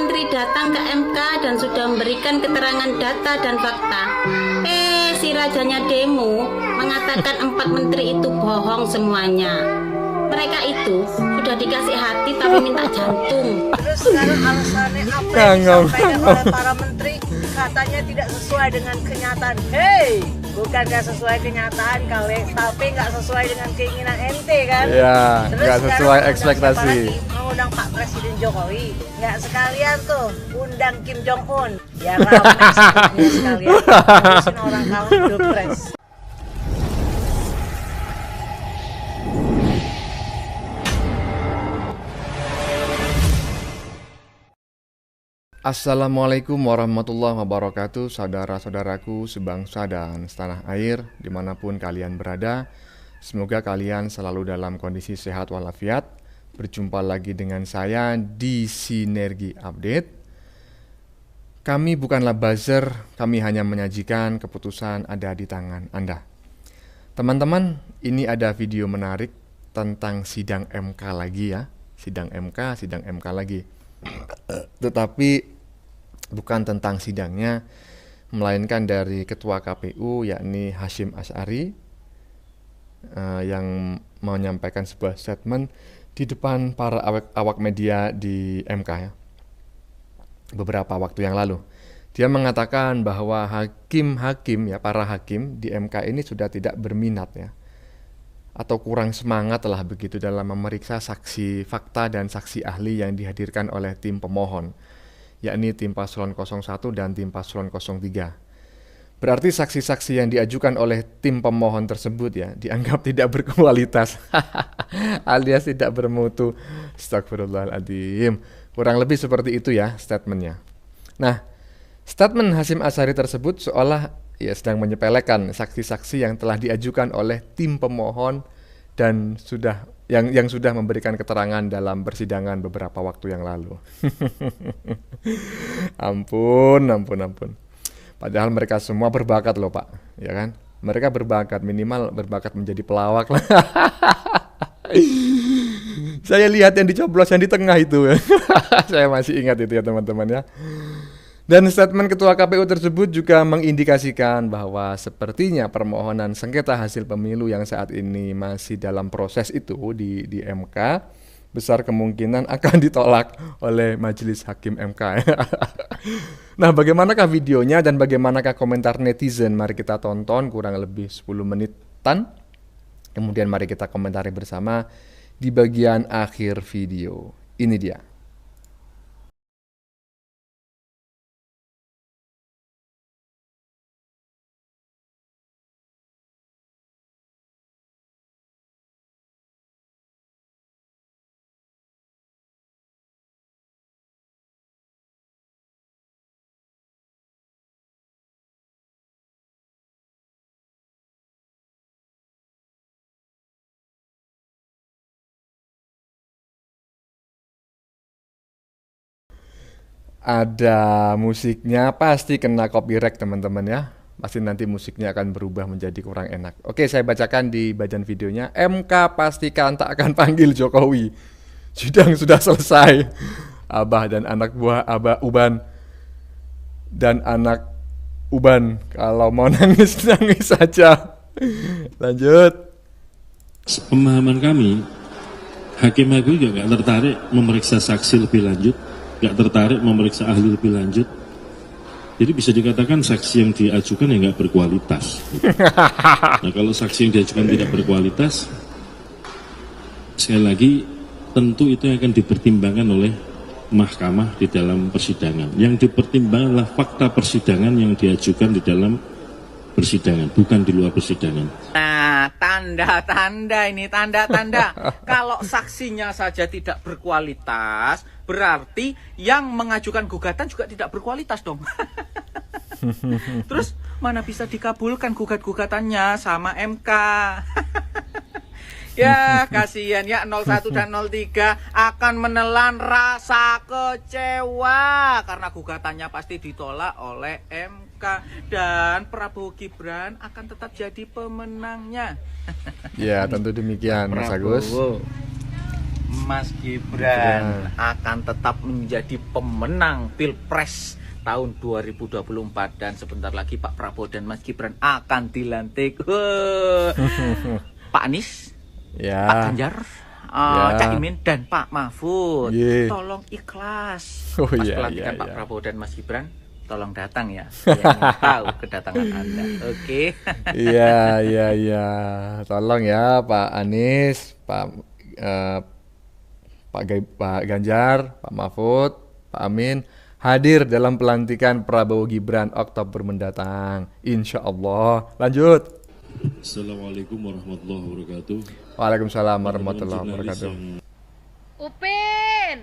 menteri datang ke MK dan sudah memberikan keterangan data dan fakta. Si rajanya demo mengatakan 4 menteri itu bohong semuanya. Mereka itu sudah dikasih hati tapi minta jantung. Terus sekarang alasannya apa yang disampaikan oleh para menteri katanya tidak sesuai dengan kenyataan. Hei, bukan nggak sesuai kenyataan kali, tapi nggak sesuai dengan keinginan ente kan? Iya, Terus nggak sesuai ekspektasi. Apalagi mengundang Pak Presiden Jokowi, nggak sekalian tuh undang Kim Jong Un, ya ramai sekalian ngurusin orang kalah pilpres. Assalamualaikum warahmatullahi wabarakatuh, saudara-saudaraku sebangsa dan setanah air dimanapun kalian berada. Semoga kalian selalu dalam kondisi sehat walafiat. Berjumpa lagi dengan saya di Sinergi Update. Kami bukanlah buzzer, kami hanya menyajikan keputusan ada di tangan Anda. Teman-teman, ini ada video menarik tentang sidang MK lagi ya. Sidang MK lagi. Tetapi bukan tentang sidangnya, melainkan dari Ketua KPU yakni Hasyim Asy'ari yang menyampaikan sebuah statement di depan para awak media di MK ya, beberapa waktu yang lalu. Dia mengatakan bahwa para hakim di MK ini sudah tidak berminat ya, atau kurang semangat lah begitu dalam memeriksa saksi fakta dan saksi ahli yang dihadirkan oleh tim pemohon, yakni tim paslon 01 dan tim paslon 03. Berarti saksi-saksi yang diajukan oleh tim pemohon tersebut ya dianggap tidak berkualitas alias tidak bermutu. Astagfirullahaladzim. Kurang lebih seperti itu ya statementnya. Nah, statement Hasyim Asy'ari tersebut seolah ia sedang menyepelekan saksi-saksi yang telah diajukan oleh tim pemohon dan yang sudah memberikan keterangan dalam persidangan beberapa waktu yang lalu. Ampun. Padahal mereka semua berbakat loh Pak, ya kan? Mereka berbakat, minimal berbakat menjadi pelawak lah. Saya lihat yang dicoblos yang di tengah itu. Saya masih ingat itu ya teman-teman ya. Dan statement Ketua KPU tersebut juga mengindikasikan bahwa sepertinya permohonan sengketa hasil pemilu yang saat ini masih dalam proses itu di MK besar kemungkinan akan ditolak oleh Majelis Hakim MK. Nah, bagaimanakah videonya dan bagaimanakah komentar netizen? Mari kita tonton kurang lebih 10 menitan. Kemudian mari kita komentari bersama di bagian akhir video. Ini dia. Ada musiknya, pasti kena copyright teman-teman ya. Pasti nanti musiknya akan berubah menjadi kurang enak. Oke, saya bacakan di bagian videonya. MK pastikan tak akan panggil Jokowi. Sidang sudah selesai. Abah dan anak buah Abah Uban dan anak Uban kalau mau nangis saja. Lanjut. Pemahaman kami, hakim agung juga nggak tertarik memeriksa saksi lebih lanjut, nggak tertarik memeriksa ahli lebih lanjut. Jadi bisa dikatakan saksi yang diajukan yang nggak berkualitas. Nah, kalau saksi yang diajukan tidak berkualitas, sekali lagi tentu itu akan dipertimbangkan oleh mahkamah di dalam persidangan. Yang dipertimbangkan adalah fakta persidangan yang diajukan di dalam persidangan, bukan di luar persidangan. Nah, tanda-tanda ini, tanda-tanda. Kalau saksinya saja tidak berkualitas, berarti yang mengajukan gugatan juga tidak berkualitas dong. Terus mana bisa dikabulkan gugat-gugatannya sama MK? Ya, kasihan ya 01 dan 03 akan menelan rasa kecewa karena gugatannya pasti ditolak oleh MK dan Prabowo Gibran akan tetap jadi pemenangnya. Ya, tentu demikian Mas Agus. Mas Gibran akan tetap menjadi pemenang Pilpres tahun 2024 dan sebentar lagi Pak Prabowo dan Mas Gibran akan dilantik. Pak Anies, Pak Ganjar, Cak Imin dan Pak Mahfud. Tolong ikhlas. Pas pelantikan Pak Prabowo dan Mas Gibran, tolong datang ya. Saya tahu kedatangan Anda. Oke. Iya. Tolong ya Pak Anies, Pak Ganjar, Pak Mahfud, Pak Amin hadir dalam pelantikan Prabowo Gibran Oktober mendatang. Insya Allah. Lanjut. Assalamualaikum warahmatullahi wabarakatuh. Waalaikumsalam warahmatullahi wabarakatuh. Upin.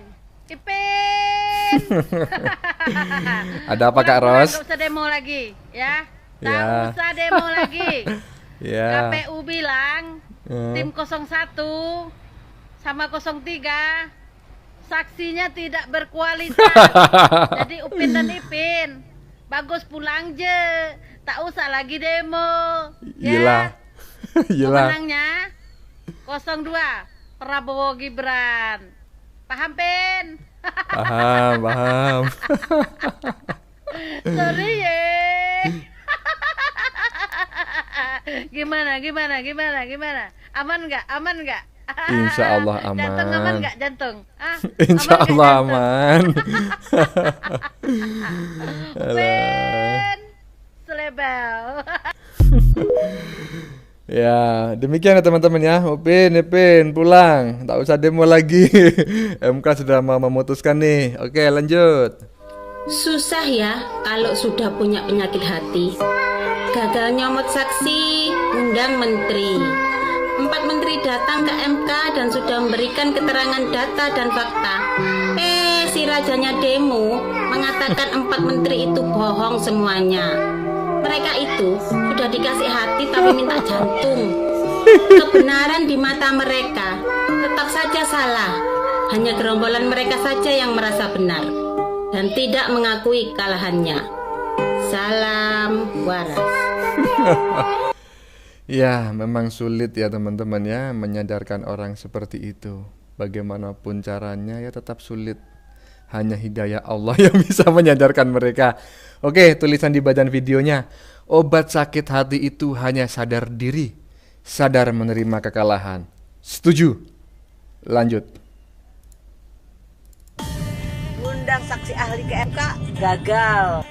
Ada apa Kak Ros? Tak usah demo lagi, ya. Tak usah demo lagi. KPU bilang tim 01 sama 03 saksinya tidak berkualitas. Jadi Upin dan Ipin bagus pulang je, tak usah lagi demo. Ya. Pemenangnya 02 Prabowo Gibran. Paham Pin? Paham. Sorry ye. Gimana? Aman nggak? Insya Allah aman. Jantung aman nggak jantung? Insya Allah aman. Pen selebel. Ya, demikian ya teman-teman ya. Upin pulang, tak usah demo lagi. MK sudah mau memutuskan nih. Oke, lanjut. Susah ya kalau sudah punya penyakit hati. Gagal nyomot saksi, undang menteri. 4 menteri datang ke MK dan sudah memberikan keterangan data dan fakta. Si rajanya demo mengatakan 4 menteri itu bohong semuanya. Mereka itu sudah dikasih hati tapi minta jantung. Kebenaran di mata mereka tetap saja salah. Hanya gerombolan mereka saja yang merasa benar dan tidak mengakui kekalahannya. Salam waras. Ya, memang sulit ya teman-teman ya menyadarkan orang seperti itu. Bagaimanapun caranya ya tetap sulit. Hanya hidayah Allah yang bisa menyadarkan mereka. Oke, tulisan di badan videonya. Obat sakit hati itu hanya sadar diri, sadar menerima kekalahan. Setuju? Lanjut. Ngundang saksi ahli ke MK gagal.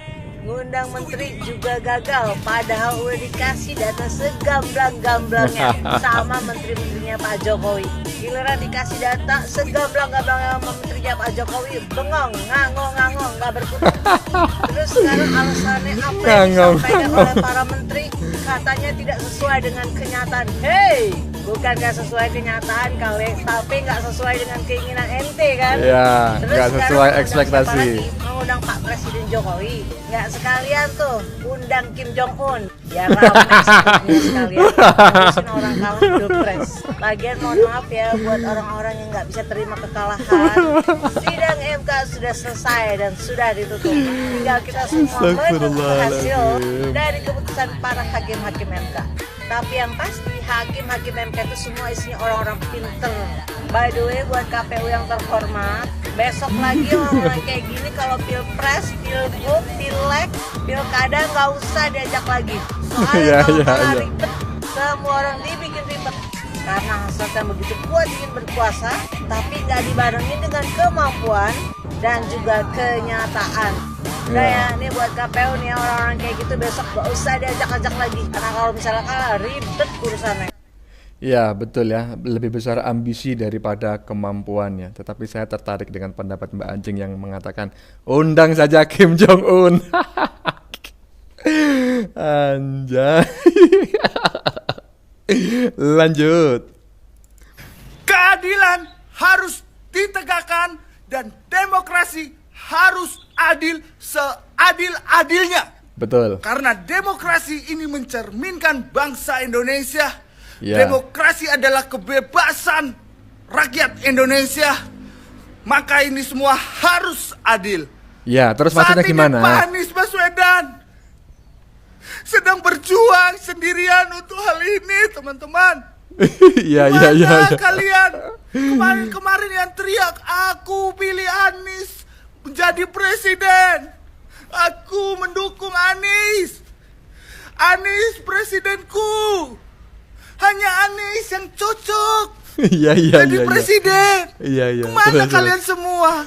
Ngundang menteri juga gagal, padahal udah dikasih data segamblang-gamblangnya sama menteri-menterinya Pak Jokowi. Giliran dikasih data segamblang-gamblangnya sama menterinya Pak Jokowi, bengong, ngangong, nggak berkutat. Terus sekarang alasannya apa yang disampaikan oleh para menteri katanya tidak sesuai dengan kenyataan. Hei, bukan nggak sesuai kenyataan kali, tapi nggak sesuai dengan keinginan ente kan? Ya, Terus nggak sesuai ekspektasi. Mengundang Pak Presiden Jokowi, nggak sekalian tuh undang Kim Jong Un, ya rame sekalian ngurusin orang kalah pilpres. Lagian mohon maaf ya buat orang-orang yang nggak bisa terima kekalahan, sidang MK sudah selesai dan sudah ditutup. Tinggal kita semua menunggu hasil dari keputusan para hakim-hakim MK. Tapi yang pasti hakim-hakim MK itu semua isinya orang-orang pinter. By the way, buat KPU yang terhormat, besok lagi orang-orang kayak gini kalau pilpres, pilgub, pileg, pilkada nggak usah diajak lagi. Soalnya kalau ribet, semua orang dibikin ribet. Karena hasratnya begitu kuat ingin berkuasa, tapi nggak dibarengin dengan kemampuan dan juga kenyataan. Udah ya, ini buat KPU nih orang-orang kayak gitu besok nggak usah diajak-ajak lagi. Karena kalau misalnya kalah ribet urusannya. Ya betul ya, lebih besar ambisi daripada kemampuannya. Tetapi saya tertarik dengan pendapat Mbak Anjing yang mengatakan undang saja Kim Jong Un. Anjay. Lanjut. Keadilan harus ditegakkan dan demokrasi harus adil seadil-adilnya. Betul. Karena demokrasi ini mencerminkan bangsa Indonesia. Ya. Demokrasi adalah kebebasan rakyat Indonesia. Maka ini semua harus adil. Ya, terus maksudnya gimana? Saat ini Pak Anies Baswedan sedang berjuang sendirian untuk hal ini, teman-teman. Iya, iya, iya. Mana Iya. kalian kemarin-kemarin yang teriak aku pilih Anies menjadi presiden. Aku mendukung Anies. Anies presidenku. Hanya Anies yang cocok Iya, iya, jadi iya. presiden. Iya, iya. Kemana Terus, kalian semua?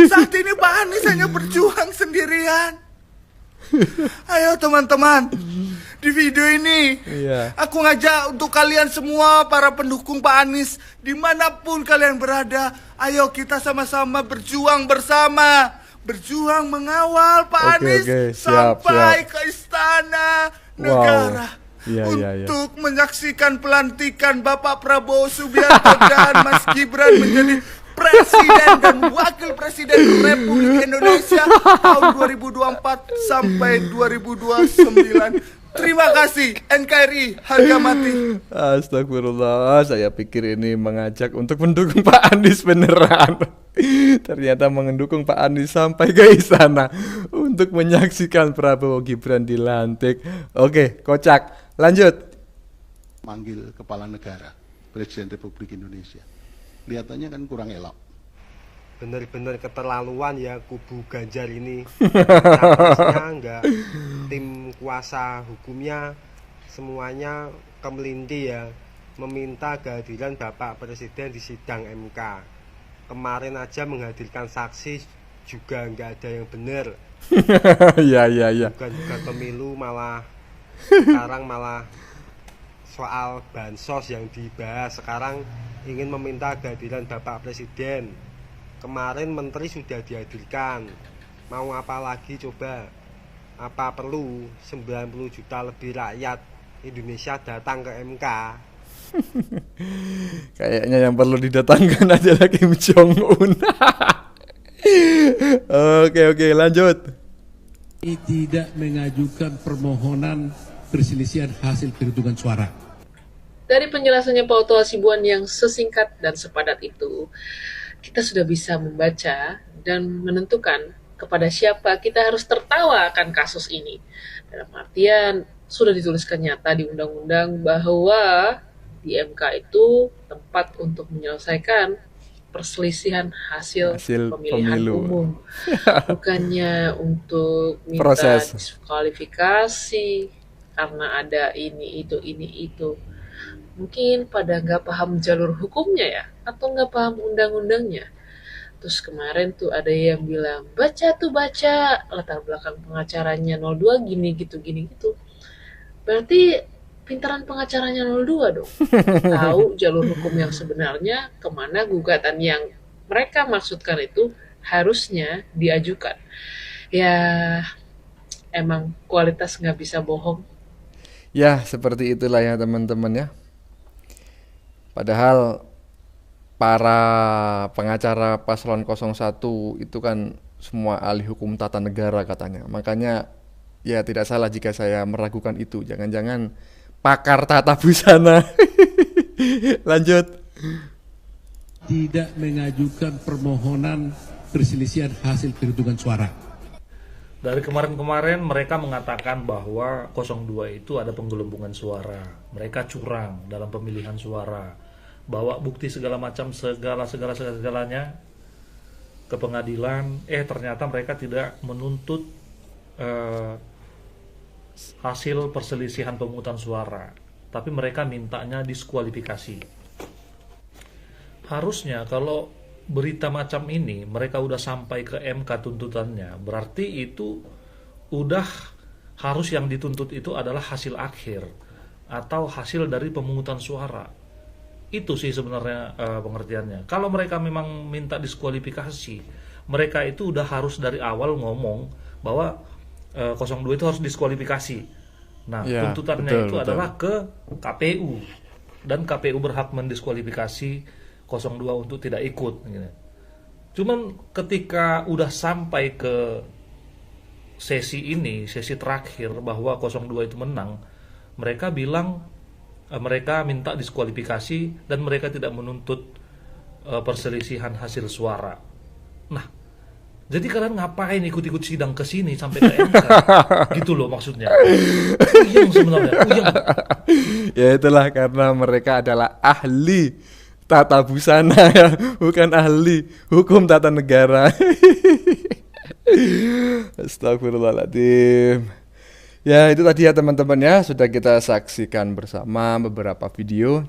Saat ini Pak Anies hanya berjuang sendirian. Ayo teman-teman, di video ini Iya. aku ngajak untuk kalian semua para pendukung Pak Anies dimanapun kalian berada. Ayo kita sama-sama berjuang bersama, berjuang mengawal Pak Oke, Anies oke. Siap, sampai siap. ke istana Wow. negara. Iya, iya, iya. Untuk menyaksikan pelantikan Bapak Prabowo Subianto dan Mas Gibran menjadi Presiden dan Wakil Presiden Republik Indonesia tahun 2024 sampai 2029. Terima kasih NKRI harga mati. Astagfirullah, saya pikir ini mengajak untuk mendukung Pak Anies beneran. Ternyata mendukung Pak Anies sampai ke istana untuk menyaksikan Prabowo Gibran dilantik. Oke, kocak. Lanjut. Manggil kepala negara, Presiden Republik Indonesia. Kelihatannya kan kurang elok. Bener-bener keterlaluan ya kubu Ganjar ini. Capresnya enggak, tim kuasa hukumnya semuanya kemelinti ya, meminta kehadiran Bapak Presiden di sidang MK. Kemarin aja menghadirkan saksi juga enggak ada yang bener. Iya, iya, iya. Bukan pemilu, malah sekarang malah soal bansos yang dibahas. Sekarang ingin meminta kehadiran Bapak Presiden. Kemarin menteri sudah dihadirkan. Mau apa lagi coba? Apa perlu 90 juta lebih rakyat Indonesia datang ke MK? Kayaknya yang perlu didatangkan adalah Kim Jong Un. Oke, lanjut. Tidak mengajukan permohonan perselisihan hasil perhitungan suara. Dari penjelasannya Pak Oto Hasibuan yang sesingkat dan sepadat itu, kita sudah bisa membaca dan menentukan kepada siapa kita harus tertawa akan kasus ini. Dalam artian, sudah dituliskan nyata di undang-undang bahwa di MK itu tempat untuk menyelesaikan perselisihan hasil pemilihan pemilu. umum. Bukannya untuk minta Proses. diskualifikasi karena ada ini itu. Mungkin pada nggak paham jalur hukumnya ya, atau nggak paham undang-undangnya. Terus kemarin tuh ada yang bilang, baca, latar belakang pengacaranya 02 gini gitu. Berarti pintaran pengacaranya 02 dong. Tahu jalur hukum yang sebenarnya, kemana gugatan yang mereka maksudkan itu harusnya diajukan. Ya, emang kualitas nggak bisa bohong. Ya, seperti itulah ya teman-teman ya. Padahal para pengacara paslon 01 itu kan semua ahli hukum tata negara katanya. Makanya ya tidak salah jika saya meragukan itu. Jangan-jangan pakar tata busana. Lanjut. Tidak mengajukan permohonan perselisihan hasil perhitungan suara. Dari kemarin-kemarin mereka mengatakan bahwa 02 itu ada penggelembungan suara. Mereka curang dalam pemilihan suara. Bawa bukti segala macam, segalanya ke pengadilan. Ternyata mereka tidak menuntut hasil perselisihan pemungutan suara. Tapi mereka mintanya diskualifikasi. Harusnya kalau berita macam ini mereka udah sampai ke MK tuntutannya, berarti itu udah harus yang dituntut itu adalah hasil akhir atau hasil dari pemungutan suara. Itu sih sebenarnya pengertiannya. Kalau mereka memang minta diskualifikasi, mereka itu udah harus dari awal ngomong bahwa 02 itu harus diskualifikasi. Nah, Ya, tuntutannya betul. adalah ke KPU, dan KPU berhak mendiskualifikasi 02 untuk tidak ikut gitu. Cuman ketika udah sampai ke sesi ini, sesi terakhir bahwa 02 itu menang, mereka bilang mereka minta diskualifikasi dan mereka tidak menuntut perselisihan hasil suara. Nah, Jadi kalian ngapain ikut-ikut sidang ke sini sampai ke MK? Gitu loh maksudnya. Uyang sebenarnya, uyang. Ya itulah karena mereka adalah ahli tata busana ya, bukan ahli hukum tata negara. Astagfirullahaladzim. Ya itu tadi ya teman-teman ya, sudah kita saksikan bersama beberapa video.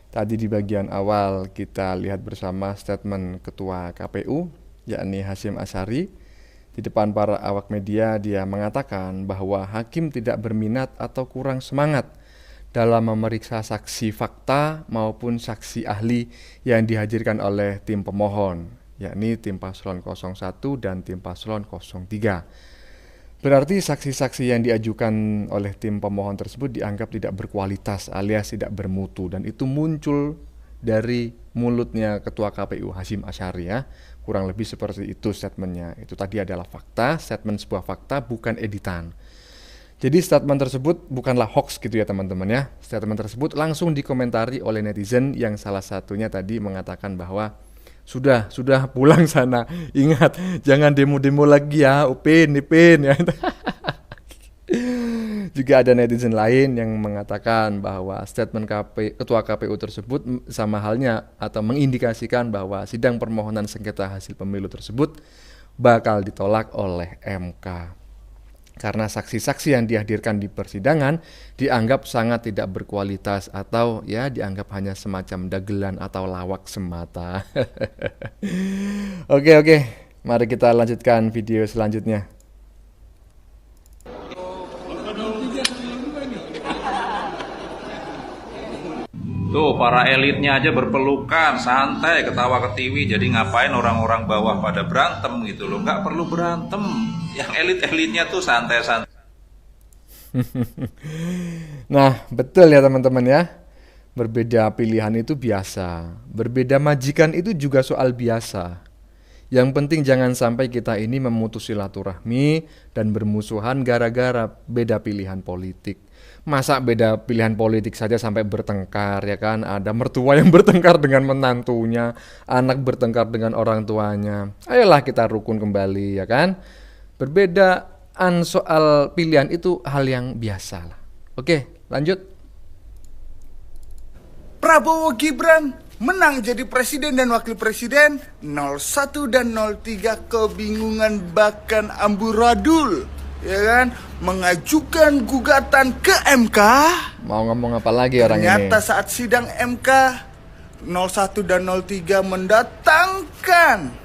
Tadi di bagian awal kita lihat bersama statement Ketua KPU, yakni Hasyim Asyari. Di depan para awak media dia mengatakan bahwa hakim tidak berminat atau kurang semangat dalam memeriksa saksi fakta maupun saksi ahli yang dihadirkan oleh tim pemohon, yakni tim paslon 01 dan tim paslon 03. Berarti saksi-saksi yang diajukan oleh tim pemohon tersebut dianggap tidak berkualitas alias tidak bermutu, dan itu muncul dari mulutnya Ketua KPU Hasyim Asyari ya. Kurang lebih seperti itu statementnya. Itu tadi adalah fakta, statement sebuah fakta bukan editan. Jadi statement tersebut bukanlah hoax gitu ya teman-teman ya. Statement tersebut langsung dikomentari oleh netizen yang salah satunya tadi mengatakan bahwa sudah pulang sana. Ingat, jangan demo-demo lagi ya, Upin ya. Juga ada netizen lain yang mengatakan bahwa statement Ketua KPU tersebut sama halnya atau mengindikasikan bahwa sidang permohonan sengketa hasil pemilu tersebut bakal ditolak oleh MK. Karena saksi-saksi yang dihadirkan di persidangan dianggap sangat tidak berkualitas atau ya dianggap hanya semacam dagelan atau lawak semata. Oke, mari kita lanjutkan video selanjutnya. Tuh para elitnya aja berpelukan, santai, ketawa ketiwi. Jadi ngapain orang-orang bawah pada berantem gitu loh? Nggak perlu berantem. Yang elit-elitnya tuh santai-santai. Nah betul ya teman-teman ya. Berbeda pilihan itu biasa. Berbeda majikan itu juga soal biasa. Yang penting jangan sampai kita ini memutus silaturahmi dan bermusuhan gara-gara beda pilihan politik. Masa beda pilihan politik saja sampai bertengkar ya kan? Ada mertua yang bertengkar dengan menantunya, anak bertengkar dengan orang tuanya. Ayolah kita rukun kembali ya kan? Perbedaan soal pilihan itu hal yang biasa lah. Oke, lanjut. Prabowo Gibran menang jadi presiden dan wakil presiden. 01 dan 03 kebingungan bahkan amburadul, ya kan, mengajukan gugatan ke MK. Mau ngomong apa lagi orang ini? Ternyata saat sidang MK 01 dan 03 mendatangkan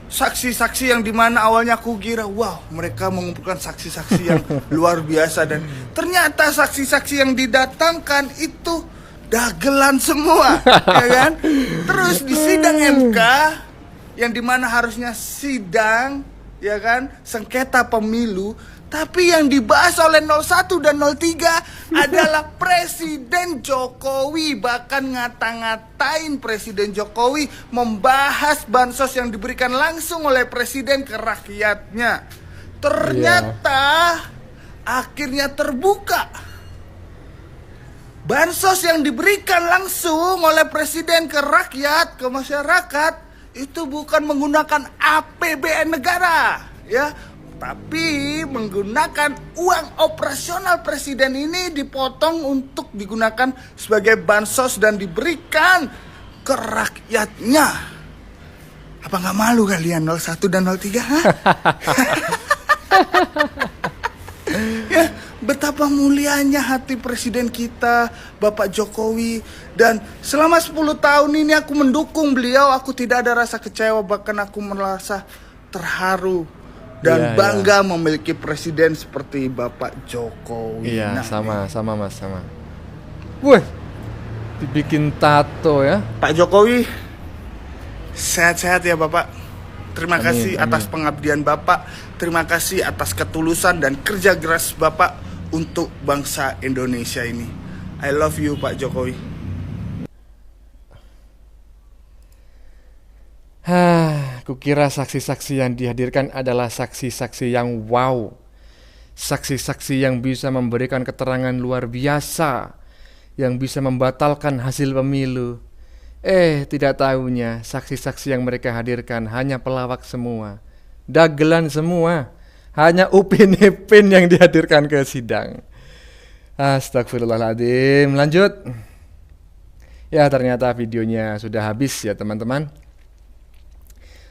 saksi-saksi yang dimana awalnya aku kira wow mereka mengumpulkan saksi-saksi yang luar biasa, dan ternyata saksi-saksi yang didatangkan itu dagelan semua, ya kan? Terus di sidang MK yang dimana harusnya sidang, ya kan, sengketa pemilu, tapi yang dibahas oleh 01 dan 03 adalah Presiden Jokowi. Bahkan ngata-ngatain Presiden Jokowi membahas bansos yang diberikan langsung oleh Presiden ke rakyatnya. Ternyata akhirnya terbuka, bansos yang diberikan langsung oleh Presiden ke rakyat, ke masyarakat, itu bukan menggunakan APBN negara, ya, tapi menggunakan uang operasional Presiden ini dipotong untuk digunakan sebagai bansos dan diberikan ke rakyatnya. Apa nggak malu kalian 01 dan 03? Ya, betapa mulianya hati Presiden kita, Bapak Jokowi. Dan selama 10 tahun ini aku mendukung beliau. Aku tidak ada rasa kecewa, bahkan aku merasa terharu dan bangga memiliki presiden seperti Bapak Jokowi. Iya, sama Mas, sama. Wih, dibikin tato ya. Pak Jokowi, sehat-sehat ya Bapak. Terima kasih atas pengabdian Bapak. Terima kasih atas ketulusan dan kerja keras Bapak untuk bangsa Indonesia ini. I love you Pak Jokowi. Kukira saksi-saksi yang dihadirkan adalah saksi-saksi yang wow. Saksi-saksi yang bisa memberikan keterangan luar biasa, yang bisa membatalkan hasil pemilu. Tidak tahunya saksi-saksi yang mereka hadirkan hanya pelawak semua. dagelan semua. Hanya Upin Ipin yang dihadirkan ke sidang. Astagfirullahaladzim. Lanjut. Ya, ternyata videonya sudah habis ya teman-teman.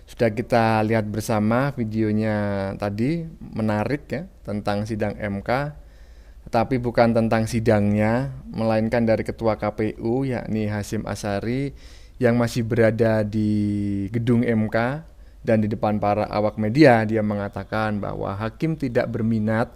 Sudah kita lihat bersama videonya tadi, menarik ya, tentang sidang MK. Tetapi bukan tentang sidangnya, melainkan dari Ketua KPU yakni Hasyim Asyari yang masih berada di gedung MK dan di depan para awak media. Dia mengatakan bahwa hakim tidak berminat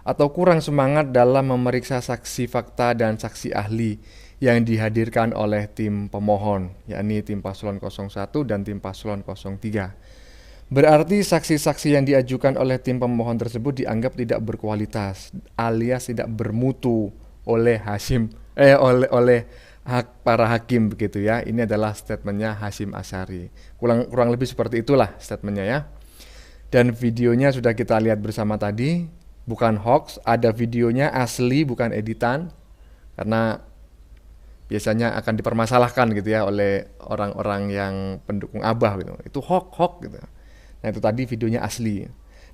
atau kurang semangat dalam memeriksa saksi fakta dan saksi ahli yang dihadirkan oleh tim pemohon, yakni tim paslon 01 dan tim paslon 03. Berarti saksi-saksi yang diajukan oleh tim pemohon tersebut dianggap tidak berkualitas alias tidak bermutu oleh para hakim begitu ya. Ini adalah statementnya Hasyim Asyari. Kurang lebih seperti itulah statementnya ya. Dan videonya sudah kita lihat bersama tadi, bukan hoax, ada videonya asli bukan editan, karena biasanya akan dipermasalahkan gitu ya oleh orang-orang yang pendukung Abah gitu. Itu hoax gitu. Nah, itu tadi videonya asli.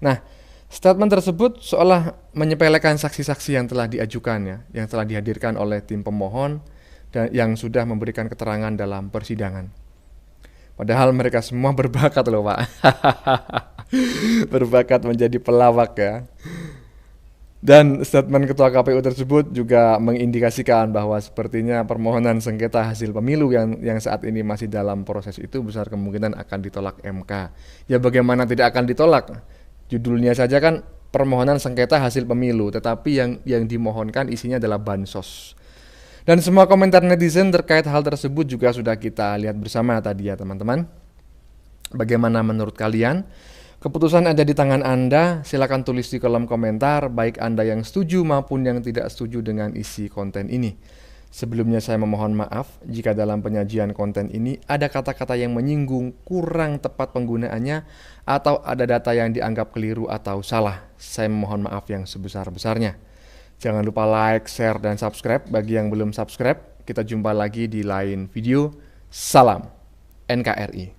Nah, statement tersebut seolah menyepelekan saksi-saksi yang telah diajukan ya, yang telah dihadirkan oleh tim pemohon dan yang sudah memberikan keterangan dalam persidangan. Padahal mereka semua berbakat loh, Pak. Berbakat menjadi pelawak ya. Dan statement Ketua KPU tersebut juga mengindikasikan bahwa sepertinya permohonan sengketa hasil pemilu yang saat ini masih dalam proses itu besar kemungkinan akan ditolak MK. Ya bagaimana tidak akan ditolak? Judulnya saja kan permohonan sengketa hasil pemilu, tetapi yang dimohonkan isinya adalah bansos. Dan semua komentar netizen terkait hal tersebut juga sudah kita lihat bersama tadi ya teman-teman. Bagaimana menurut kalian? Keputusan ada di tangan Anda, silakan tulis di kolom komentar, baik Anda yang setuju maupun yang tidak setuju dengan isi konten ini. Sebelumnya saya memohon maaf jika dalam penyajian konten ini ada kata-kata yang menyinggung, kurang tepat penggunaannya, atau ada data yang dianggap keliru atau salah. Saya memohon maaf yang sebesar-besarnya. Jangan lupa like, share, dan subscribe bagi yang belum subscribe. Kita jumpa lagi di lain video. Salam NKRI.